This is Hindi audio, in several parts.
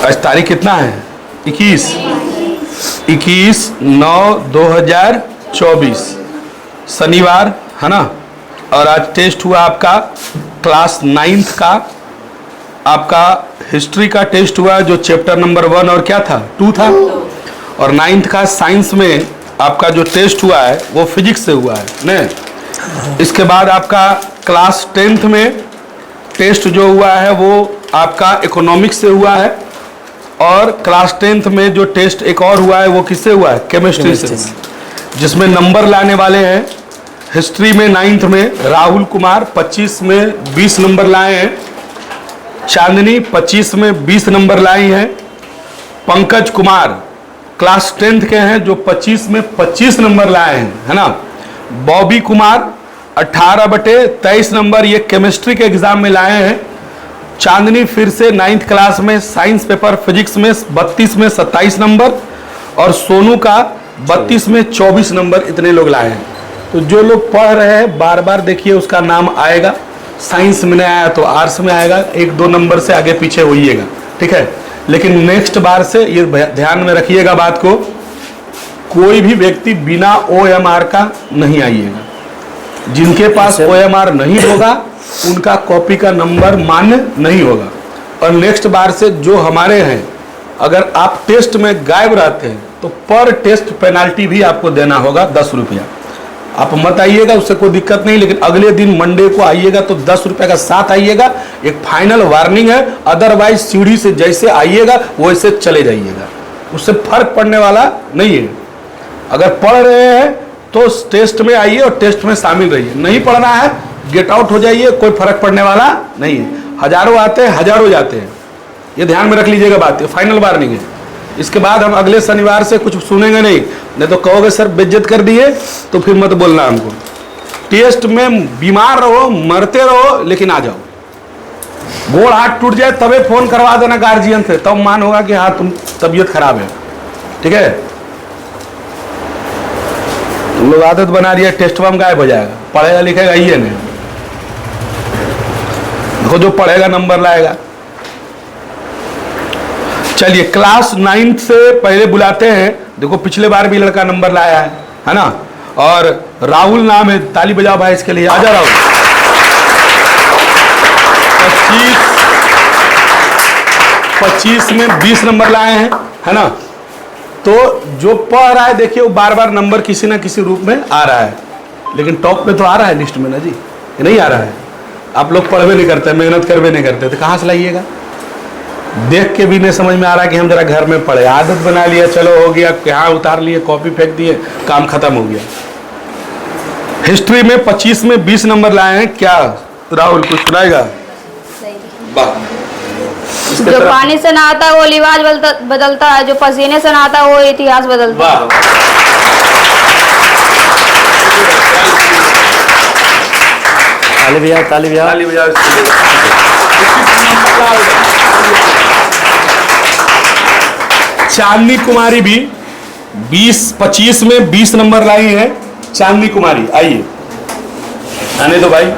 आज तारीख कितना है? 21/9/2024 शनिवार है ना। और आज टेस्ट हुआ आपका क्लास 9th का, आपका हिस्ट्री का टेस्ट हुआ जो चैप्टर नंबर 1 और क्या था 2 था। और 9th का साइंस में आपका जो टेस्ट हुआ है वो फिजिक्स से हुआ है न। इसके बाद आपका क्लास 10th में टेस्ट जो हुआ है वो आपका इकोनॉमिक्स से हुआ है। और क्लास 10th में जो टेस्ट एक और हुआ है वो किससे हुआ है? केमिस्ट्री से, जिसमें नंबर लाने वाले हैं। हिस्ट्री में 9th में राहुल कुमार 25 में 20 नंबर लाए हैं। चांदनी 25 में 20 नंबर लाई हैं। पंकज कुमार क्लास 10th के हैं जो 25 में 25 नंबर लाए हैं, है ना। बॉबी कुमार 18/23 नंबर ये केमिस्ट्री के एग्जाम में लाए हैं। चांदनी फिर से 9th क्लास में साइंस पेपर फिजिक्स में 32 में 27 नंबर। और सोनू का 32 में 24 नंबर इतने लोग लाए हैं। तो जो लोग पढ़ रहे हैं बार बार देखिए उसका नाम आएगा। साइंस में नहीं आया तो आर्ट्स में आएगा, 1-2 नंबर से आगे पीछे होइएगा, ठीक है। लेकिन नेक्स्ट बार से ये ध्यान में रखिएगा बात को, कोई भी व्यक्ति बिना OMR का नहीं आइएगा। जिनके पास OMR नहीं होगा उनका कॉपी का नंबर मान्य नहीं होगा। और नेक्स्ट बार से जो हमारे हैं, अगर आप टेस्ट में गायब रहते हैं तो पर टेस्ट पेनाल्टी भी आपको देना होगा 10 रुपया। आप मत आइएगा, उससे कोई दिक्कत नहीं, लेकिन अगले दिन मंडे को आइएगा तो 10 रुपये का साथ आइएगा। एक फाइनल वार्निंग है, अदरवाइज सीढ़ी से जैसे आइएगा वैसे चले जाइएगा, उससे फर्क पड़ने वाला नहीं है। अगर पढ़ रहे हैं तो टेस्ट में आइए और टेस्ट में शामिल रहिए, नहीं पढ़ना है गेट आउट हो जाइए, कोई फर्क पड़ने वाला नहीं है। हजारों आते हैं हजारों जाते हैं, ये ध्यान में रख लीजिएगा बात, ये फाइनल वार्निंग है। इसके बाद हम अगले शनिवार से कुछ सुनेंगे नहीं तो कहोगे सर बेइज्जत कर दिए, तो फिर मत बोलना हमको। टेस्ट में बीमार रहो मरते रहो लेकिन आ जाओ। गोड़ हाथ टूट जाए तबे फोन करवा देना गार्जियन से, तब मान होगा कि हाँ तुम तबीयत खराब है, ठीक है। तुम लोग आदत बना दिया टेस्ट में गायब हो जाएगा, पढ़ेगा लिखेगा ये नहीं। देखो जो पढ़ेगा नंबर लाएगा। चलिए क्लास 9th से पहले बुलाते हैं। देखो पिछले बार भी लड़का नंबर लाया है ना। और राहुल नाम है, ताली बजाओ भाई इसके लिए। आजा राहुल। 25 में 20 नंबर लाए हैं, है ना। तो जो पढ़ रहा है देखिए वो बार बार नंबर किसी ना किसी रूप में आ रहा है, लेकिन टॉप पे तो आ रहा है लिस्ट में ना जी, ये नहीं आ रहा है। आप लोग पढ़वे नहीं करते, मेहनत करवे नहीं करते, तो कहाँ से लाइएगा? देख के भी नहीं समझ में आ रहा कि हम जरा घर में पढ़े, आदत बना लिया, चलो हो गया, यहाँ उतार लिए, कॉपी फेंक दिए, काम खत्म हो गया। हिस्ट्री में 25 में 20 नंबर लाए हैं। क्या राहुल कुछ सुनाएगा? जो पानी से नहाता है वो लिबास बदलता है, जो पसीने से नहाता है वो इतिहास बदलता है। ताली भैया, ताली भैया, ताली भैया। चांदनी कुमारी भी 25 में 20 नंबर लाई है। चांदनी कुमारी आइए, आने दो भाई,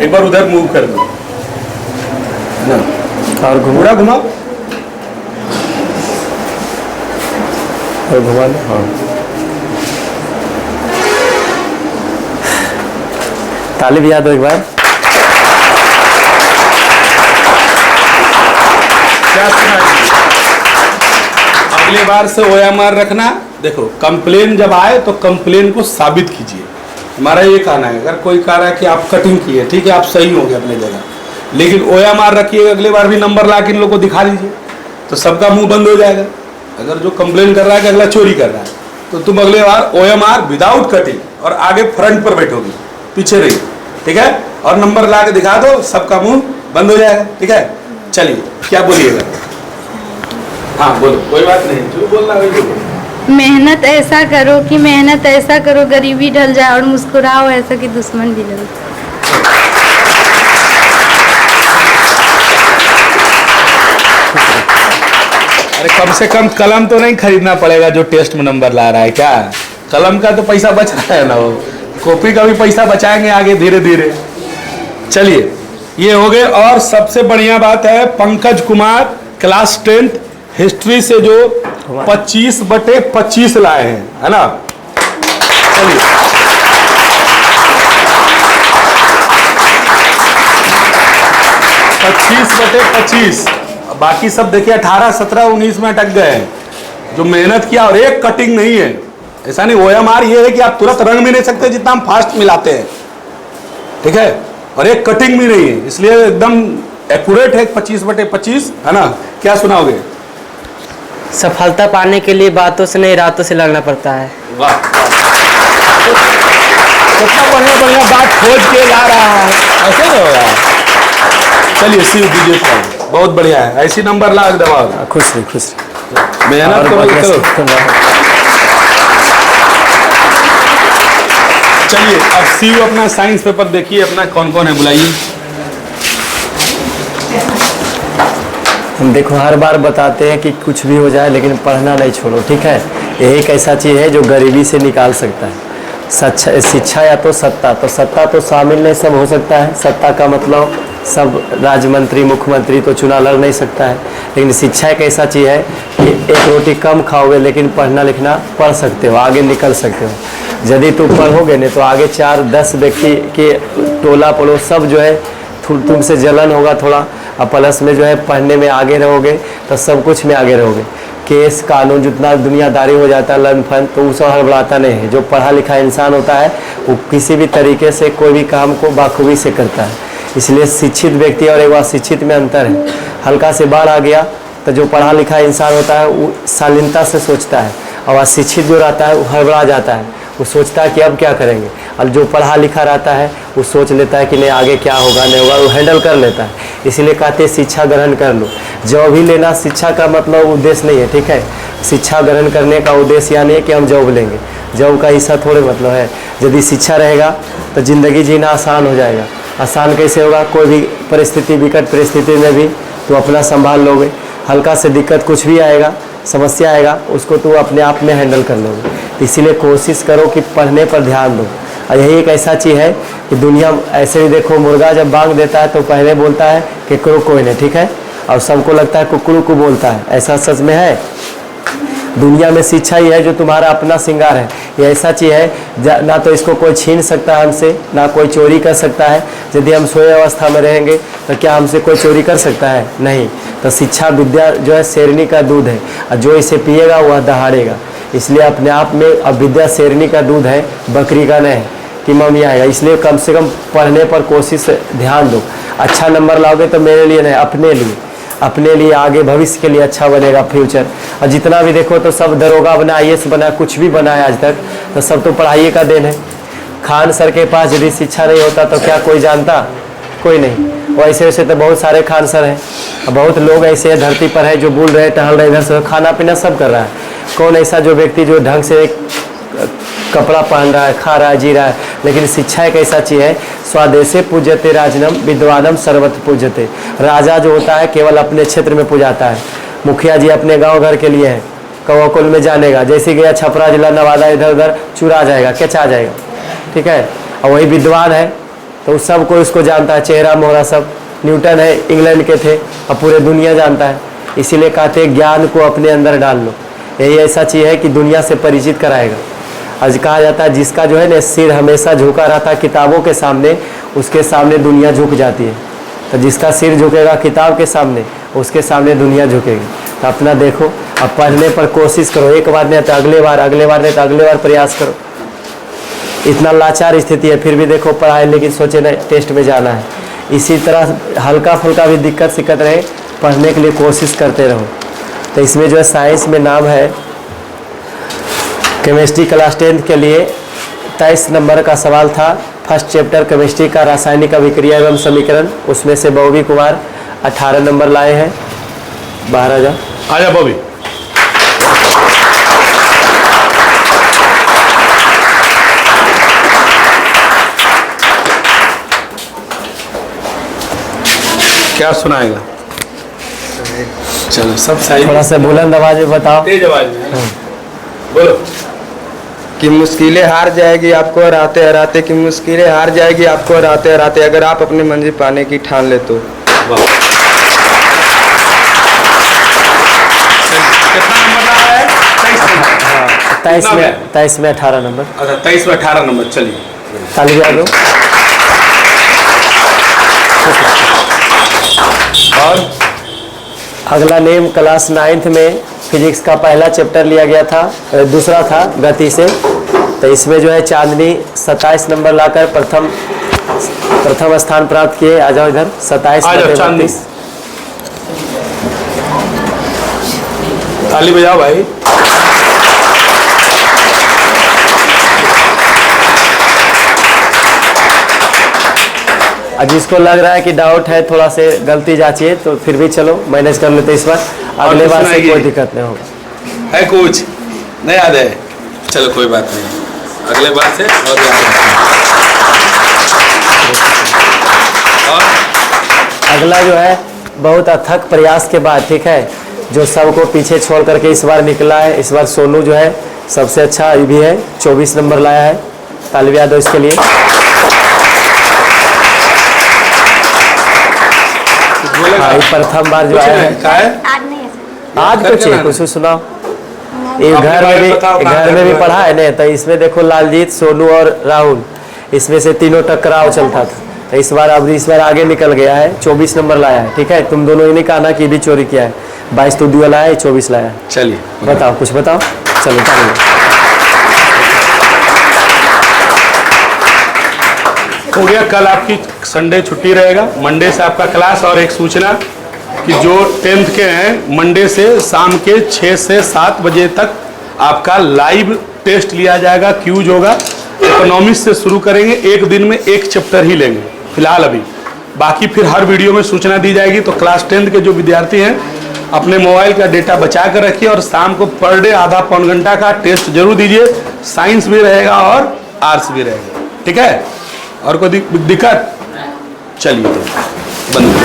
एक बार उधर मूव कर दो ना, और घुमा घुमा और घुमा लो। हाँ ताली भैया दो एक बार। क्या अगली बार से OMR रखना। देखो कंप्लेन जब आए तो कंप्लेन को साबित कीजिए। हमारा ये कहना है, अगर कोई कह रहा है कि आप कटिंग किए, ठीक है आप सही हो गए अपने जगह, लेकिन OMR रखिए, अगले बार भी नंबर ला के इन लोग को दिखा दीजिए, तो सबका मुंह बंद हो जाएगा। अगर जो कंप्लेन कर रहा है कि अगला चोरी कर रहा है, तो तुम अगले बार OMR विदाउट कटिंग और आगे फ्रंट पर बैठोगे, पीछे रहिए, ठीक है। और नंबर ला के दिखा दो, सबका मुंह बंद हो जाएगा, ठीक है। चलिए क्या बोलिएगा? हाँ बोलो, कोई बात नहीं, जो बोलना वही बोलो। मेहनत ऐसा करो कि मेहनत ऐसा करो गरीबी ढल जाए, और मुस्कुराओ ऐसा कि दुश्मन भी लगे। अरे कम से कम कलम तो नहीं खरीदना पड़ेगा जो टेस्ट में नंबर ला रहा है। क्या कलम का तो पैसा बच रहा है ना, वो कॉपी का भी पैसा बचाएंगे आगे धीरे धीरे। चलिए ये हो गए। और सबसे बढ़िया बात है Pankaj Kumar class 10th history से जो 25/25 लाए हैं, है ना। चलिए, पच्चीस बटे 25, बाकी सब देखिए 18, 17, 19 में अटक गए हैं। जो मेहनत किया, और एक कटिंग नहीं है, ऐसा नहीं। OMR ये है कि आप तुरंत रंग भी नहीं सकते जितना हम फास्ट मिलाते हैं, ठीक है, और एक कटिंग भी नहीं है, इसलिए एकदम एक्यूरेट है 25/25, है ना। क्या सुनाओगे? सफलता पाने के लिए बातों से नहीं रातों से लड़ना पड़ता है। वाह, कितना बढ़िया बढ़िया बात खोज के ला रहा है, ऐसे नहीं होगा। चलिए सीव दीजिए, बहुत बढ़िया है, ऐसी नंबर ला दबाओ। खुश रही, खुश रही। मेहनत करो। चलिए अब सीव अपना साइंस पेपर देखिए, अपना कौन कौन है बुलाइए। हम देखो हर बार बताते हैं कि कुछ भी हो जाए लेकिन पढ़ना नहीं छोड़ो, ठीक है। यही एक ऐसा चीज़ है जो गरीबी से निकाल सकता है। शिक्षा या तो सत्ता, तो सत्ता तो शामिल नहीं सब हो सकता है। सत्ता का मतलब सब राज्यमंत्री मुख्यमंत्री तो चुनाव लड़ नहीं सकता है, लेकिन शिक्षा एक ऐसा चीज़ है कि एक रोटी कम खाओगे लेकिन पढ़ना लिखना पढ़ सकते हो, आगे निकल सकते हो। यदि तुम पढ़ोगे नहीं तो आगे 4-10 व्यक्ति के टोला पड़ोस सब जो है तुमसे जलन होगा थोड़ा, और प्लस में जो है पढ़ने में आगे रहोगे तो सब कुछ में आगे रहोगे। केस कानून जितना दुनियादारी हो जाता है लन फन, तो वो सब हड़बड़ाता नहीं है। जो पढ़ा लिखा इंसान होता है वो किसी भी तरीके से कोई भी काम को बाखूबी से करता है। इसलिए शिक्षित व्यक्ति और एक अशिक्षित में अंतर है। हल्का से बाढ़ आ गया तो जो पढ़ा लिखा इंसान होता है वो शालीनता से सोचता है, और अशिक्षित जो रहता है वो हड़बड़ा जाता है, वो सोचता है कि अब क्या करेंगे। और जो पढ़ा लिखा रहता है वो सोच लेता है कि नहीं आगे क्या होगा नहीं होगा, वो हैंडल कर लेता है। इसलिए कहते हैं शिक्षा ग्रहण कर लो। जॉब भी लेना शिक्षा का मतलब उद्देश्य नहीं है, ठीक है। शिक्षा ग्रहण करने का उद्देश्य यानी है कि हम जॉब लेंगे, जॉब का हिस्सा थोड़े मतलब है। यदि शिक्षा रहेगा तो ज़िंदगी जीना आसान हो जाएगा। आसान कैसे होगा? कोई भी परिस्थिति, विकट परिस्थिति में भी तो अपना संभाल लोगे। हल्का से दिक्कत कुछ भी आएगा, समस्या आएगा, उसको तो अपने आप में हैंडल कर लोगे। इसीलिए कोशिश करो कि पढ़ने पर ध्यान दो। और यही एक ऐसा चीज़ है कि दुनिया ऐसे ही देखो, मुर्गा जब बांग देता है तो पहले बोलता है कि करो कोई नहीं, ठीक है, और सबको लगता है कुकड़ू को बोलता है। ऐसा सच में है? दुनिया में शिक्षा ही है जो तुम्हारा अपना श्रृंगार है। ये ऐसा चीज़ है ना तो इसको कोई छीन सकता है हमसे, ना कोई चोरी कर सकता है। यदि हम सोए अवस्था में रहेंगे तो क्या हमसे कोई चोरी कर सकता है? नहीं। तो शिक्षा विद्या जो है शेरनी का दूध है, और जो इसे पिएगा वह दहाड़ेगा। इसलिए अपने आप में अब विद्या शेरनी का दूध है, बकरी का नहीं कि मम्मी आएगा। इसलिए कम से कम पढ़ने पर कोशिश ध्यान दो। अच्छा नंबर लाओगे तो मेरे लिए नहीं, अपने लिए आगे भविष्य के लिए अच्छा बनेगा फ्यूचर। और जितना भी देखो तो सब दरोगा बना, IAS बना, कुछ भी बना है आज तक, तो सब तो पढ़ाई का देन है। खान सर के पास यदि शिक्षा नहीं होता तो क्या कोई जानता? कोई नहीं। वैसे वैसे तो बहुत सारे खान सर हैं, बहुत लोग ऐसे धरती पर है जो बुल रहे, टहल रहे, इधर से खाना पीना सब कर रहा है। कौन ऐसा जो व्यक्ति जो ढंग से कपड़ा पहन रहा है, खा रहा है, जी रहा है? लेकिन शिक्षा एक ऐसा चीज़ है, स्वदेशे पूज्यते राजनम विद्वानम सर्वत्र पूज्यते। राजा जो होता है केवल अपने क्षेत्र में पूजाता है। मुखिया जी अपने गांव घर के लिए है, कौकुल में जानेगा, जैसे गया छपरा जिला नवादा इधर उधर चुरा जाएगा, कैच आ जाएगा, ठीक है। और वही विद्वान है तो सब कोई उसको जानता है, चेहरा मोहरा सब। न्यूटन है, इंग्लैंड के थे, और पूरे दुनिया जानता है। इसीलिए कहते हैं ज्ञान को अपने अंदर डाल लो। यही ऐसा चीज़ है कि दुनिया से परिचित कराएगा। आज कहा जाता है जिसका जो है ना सिर हमेशा झुका रहता है किताबों के सामने, उसके सामने दुनिया झुक जाती है। तो जिसका सिर झुकेगा किताब के सामने, उसके सामने दुनिया झुकेगी। तो अपना देखो, अब पढ़ने पर कोशिश करो। एक बार नहीं तो अगले बार, अगले बार नहीं तो अगले बार प्रयास करो। इतना लाचार स्थिति है फिर भी देखो पढ़ाई, लेकिन सोचे नहीं टेस्ट में जाना है। इसी तरह हल्का फुल्का भी दिक्कत सिक्कत रहे, पढ़ने के लिए कोशिश करते रहो। तो इसमें जो है साइंस में नाम है केमिस्ट्री क्लास 10 के लिए 23 नंबर का सवाल था। फर्स्ट चैप्टर केमिस्ट्री का रासायनिक अभिक्रिया एवं समीकरण, उसमें से बॉबी कुमार 18 नंबर लाए हैं। बाहर आ जा, आजा बॉबी। क्या सुनाएगा? चलो सब सही। थोड़ा सा बुलंद आवाज में बताओ, तेज आवाज में बोलो। कि मुश्किलें हार जाएगी आपको हराते हराते, कि मुश्किलें हार जाएगी आपको हराते हराते, अगर आप अपनी मंजिल पाने की ठान ले तो। 23 कितना में 23 में 18 नंबर। अच्छा 23 में 18 नंबर, चलिए। ताली बजा दो। और अगला नेम क्लास 9th में फिजिक्स का पहला चैप्टर लिया गया था, दूसरा था गति से। तो इसमें जो है चांदनी 27 नंबर लाकर प्रथम स्थान प्राप्त किए। आ जाओ इधर। 27 आ जाओ बटे चांदनी। 32। ताली बजाओ भाई। और जिसको लग रहा है कि डाउट है, थोड़ा से गलती जांचिए, तो फिर भी चलो मैनेज कर लेते इस बार। अगले बार से कोई दिक्कत नहीं होगा। है कुछ नहीं याद है? चलो कोई बात नहीं, अगले बार से और याद रखेंगे। और अगला जो है बहुत अथक प्रयास के बाद, ठीक है, जो सबको पीछे छोड़ करके इस बार निकला है। इस बार सोनू जो है सबसे अच्छा भी है, 24 नंबर लाया है। ताली बजा दो इसके लिए। हाँ, प्रथम बार जो आया है। आज नहीं है सर। आज कुछ है, कुछ सुनाओ। ये घर में भी पढ़ा है ना, तो इसमें देखो लालजीत, सोनू और राहुल, इसमें से तीनों टकराव चलता था। तो इस बार आगे निकल गया है, 24 नंबर लाया है। ठीक है, तुम दोनों ही नहीं कहा ना कि भी चोरी किया है। 22 तो दुआ लाया है, 24 लाया है। चलिए बताओ, कुछ बताओ। चलो हो गया। कल आपकी संडे छुट्टी रहेगा, मंडे से आपका क्लास। और एक सूचना कि जो 10th के हैं, मंडे से शाम के 6 से 7 बजे तक आपका लाइव टेस्ट लिया जाएगा, क्यूज होगा। इकोनॉमिक्स से शुरू करेंगे, एक दिन में एक चैप्टर ही लेंगे फिलहाल अभी। बाकी फिर हर वीडियो में सूचना दी जाएगी। तो क्लास 10th के जो विद्यार्थी हैं, अपने मोबाइल का डेटा बचा कर रखिए और शाम को पर डे आधा पौन घंटा का टेस्ट जरूर दीजिए। साइंस भी रहेगा और आर्ट्स भी रहेगा, ठीक है। और कोई दिक्कत? चलिए तो बंद।